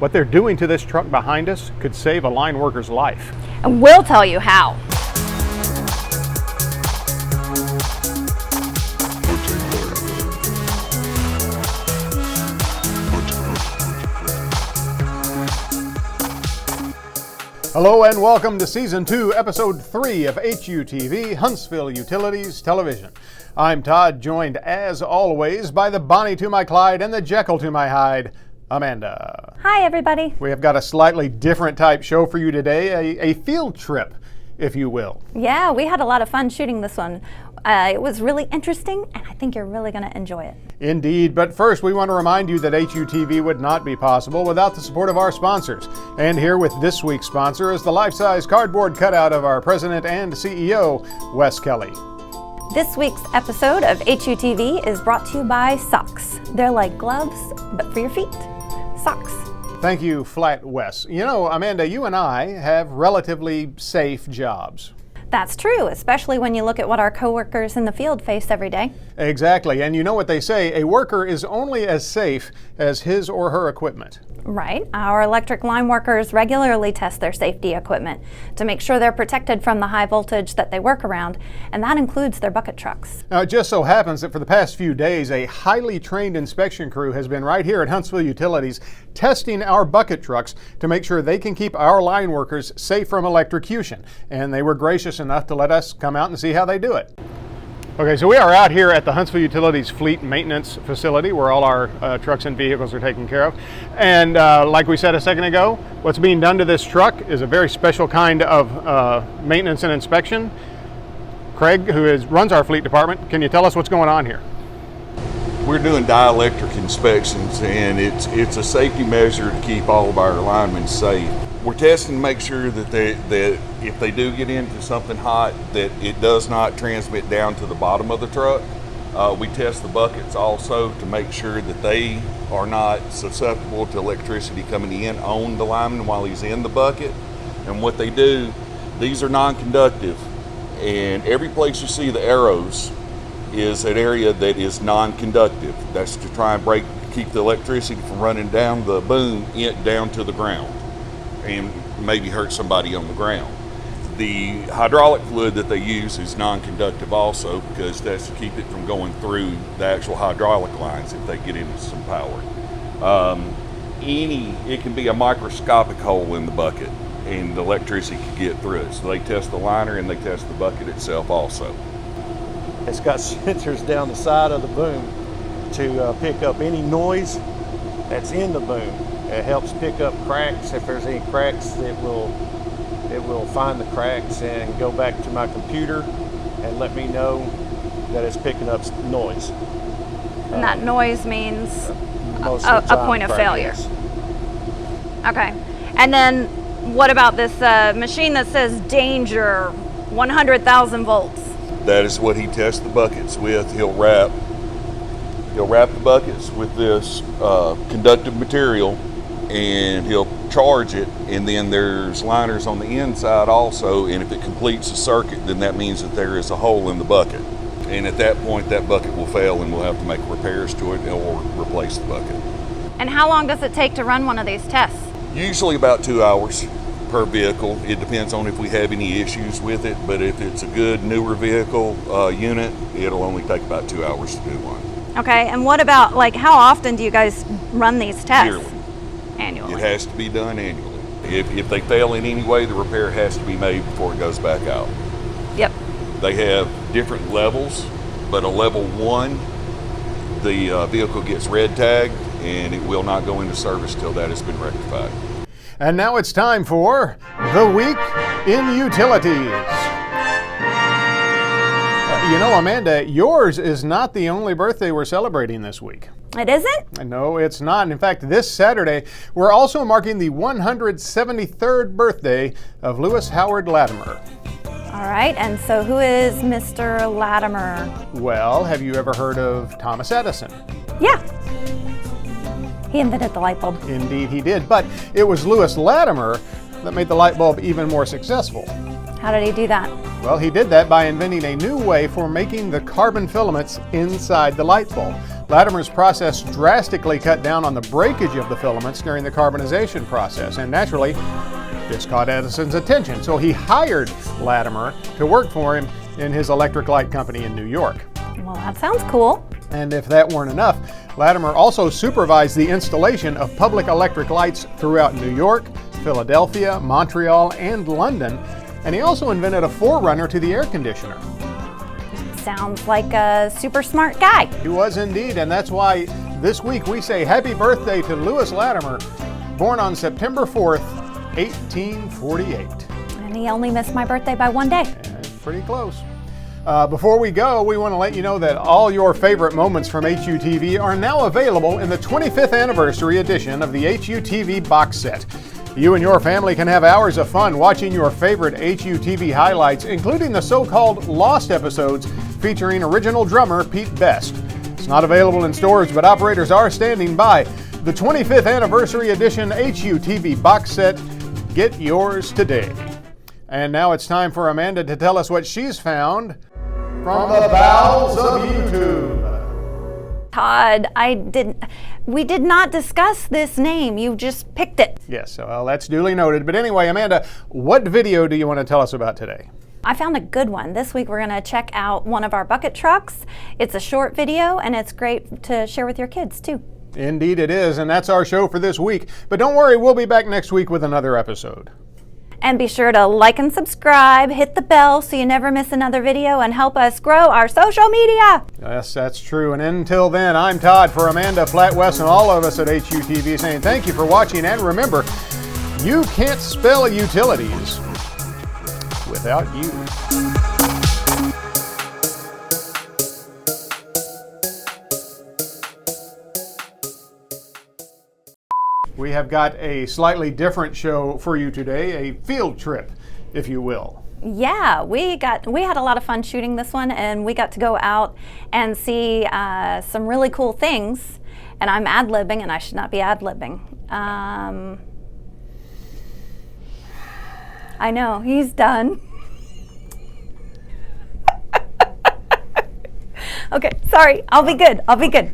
What they're doing to this truck behind us could save a line worker's life. And we'll tell you how. Hello and welcome to Season 2, Episode 3 of HUTV, Huntsville Utilities Television. I'm Todd, joined as always by the Bonnie to my Clyde and the Jekyll to my Hyde, Amanda. Hi, everybody. We have got a slightly different type show for you today, a field trip, if you will. Yeah, we had a lot of fun shooting this one. It was really interesting, and I think you're really going to enjoy it. Indeed, but first we want to remind you that HUTV would not be possible without the support of our sponsors. And here with this week's sponsor is the life-size cardboard cutout of our president and CEO, Wes Kelly. This week's episode of HUTV is brought to you by socks. They're like gloves, but for your feet. Socks. Thank you, Flat Wes. You know, Amanda, you and I have relatively safe jobs. That's true, especially when you look at what our coworkers in the field face every day. Exactly, and you know what they say, a worker is only as safe as his or her equipment. Right. Our electric line workers regularly test their safety equipment to make sure they're protected from the high voltage that they work around, and that includes their bucket trucks. Now, it just so happens that for the past few days, a highly trained inspection crew has been right here at Huntsville Utilities testing our bucket trucks to make sure they can keep our line workers safe from electrocution, and they were gracious enough to let us come out and see how they do it. Okay, so we are out here at the Huntsville Utilities Fleet Maintenance Facility where all our trucks and vehicles are taken care of. And like we said a second ago, what's being done to this truck is a very special kind of maintenance and inspection. Craig, who runs our fleet department, can you tell us what's going on here? We're doing dielectric inspections, and it's a safety measure to keep all of our linemen safe. We're testing to make sure that if they do get into something hot, that it does not transmit down to the bottom of the truck. We test the buckets also to make sure that they are not susceptible to electricity coming in on the lineman while he's in the bucket. And what they do, these are non-conductive, and every place you see the arrows is an area that is non-conductive. That's to try and keep the electricity from running down the boom down to the ground and maybe hurt somebody on the ground. The hydraulic fluid that they use is non-conductive also, because that's to keep it from going through the actual hydraulic lines if they get into some power. It can be a microscopic hole in the bucket and the electricity can get through it. So they test the liner and they test the bucket itself also. It's got sensors down the side of the boom to pick up any noise that's in the boom. It helps pick up cracks. If there's any cracks, it will find the cracks and go back to my computer and let me know that it's picking up noise. And that noise means a point of failure. Okay. And then what about this machine that says danger, 100,000 volts? That is what he tests the buckets with. He'll wrap the buckets with this conductive material, and he'll charge it, and then there's liners on the inside also, and if it completes the circuit, then that means that there is a hole in the bucket. And at that point, that bucket will fail and we'll have to make repairs to it or replace the bucket. And how long does it take to run one of these tests? Usually about 2 hours per vehicle. It depends on if we have any issues with it, but if it's a good newer vehicle unit, it'll only take about 2 hours to do one. Okay, and what about, how often do you guys run these tests? Yearly. Annually. It has to be done annually. If they fail in any way, the repair has to be made before it goes back out. Yep. They have different levels, but a level 1, the vehicle gets red tagged and it will not go into service till that has been rectified. And now it's time for The Week in Utilities. You know, Amanda, yours is not the only birthday we're celebrating this week. It isn't? No, it's not. In fact, this Saturday, we're also marking the 173rd birthday of Lewis Howard Latimer. All right, and so who is Mr. Latimer? Well, have you ever heard of Thomas Edison? Yeah. He invented the light bulb. Indeed he did, but it was Lewis Latimer that made the light bulb even more successful. How did he do that? Well, he did that by inventing a new way for making the carbon filaments inside the light bulb. Latimer's process drastically cut down on the breakage of the filaments during the carbonization process, and naturally, this caught Edison's attention, so he hired Latimer to work for him in his electric light company in New York. Well, that sounds cool. And if that weren't enough, Latimer also supervised the installation of public electric lights throughout New York, Philadelphia, Montreal, and London, and he also invented a forerunner to the air conditioner. Sounds like a super smart guy. He was indeed, and that's why this week we say happy birthday to Louis Latimer, born on September 4th, 1848. And he only missed my birthday by 1 day. Pretty close. Before we go, we want to let you know that all your favorite moments from HUTV are now available in the 25th anniversary edition of the HUTV box set. You and your family can have hours of fun watching your favorite HUTV highlights, including the so-called Lost episodes featuring original drummer Pete Best. It's not available in stores, but operators are standing by. The 25th anniversary edition HUTV box set. Get yours today. And now it's time for Amanda to tell us what she's found from the bowels of YouTube. Todd, we did not discuss this name. You just picked it. Yes, well, that's duly noted. But anyway, Amanda, what video do you want to tell us about today? I found a good one. This week we're going to check out one of our bucket trucks. It's a short video and it's great to share with your kids too. Indeed it is, and that's our show for this week. But don't worry, we'll be back next week with another episode. And be sure to like and subscribe, hit the bell so you never miss another video, and help us grow our social media. Yes, that's true. And until then, I'm Todd for Amanda, Flat West, and all of us at HUTV saying thank you for watching. And remember, you can't spell utilities without you. We have got a slightly different show for you today, a field trip, if you will. Yeah, we had a lot of fun shooting this one, and we got to go out and see some really cool things. And I'm ad-libbing, and I should not be ad-libbing. I know, he's done. Okay, sorry, I'll be good. Okay.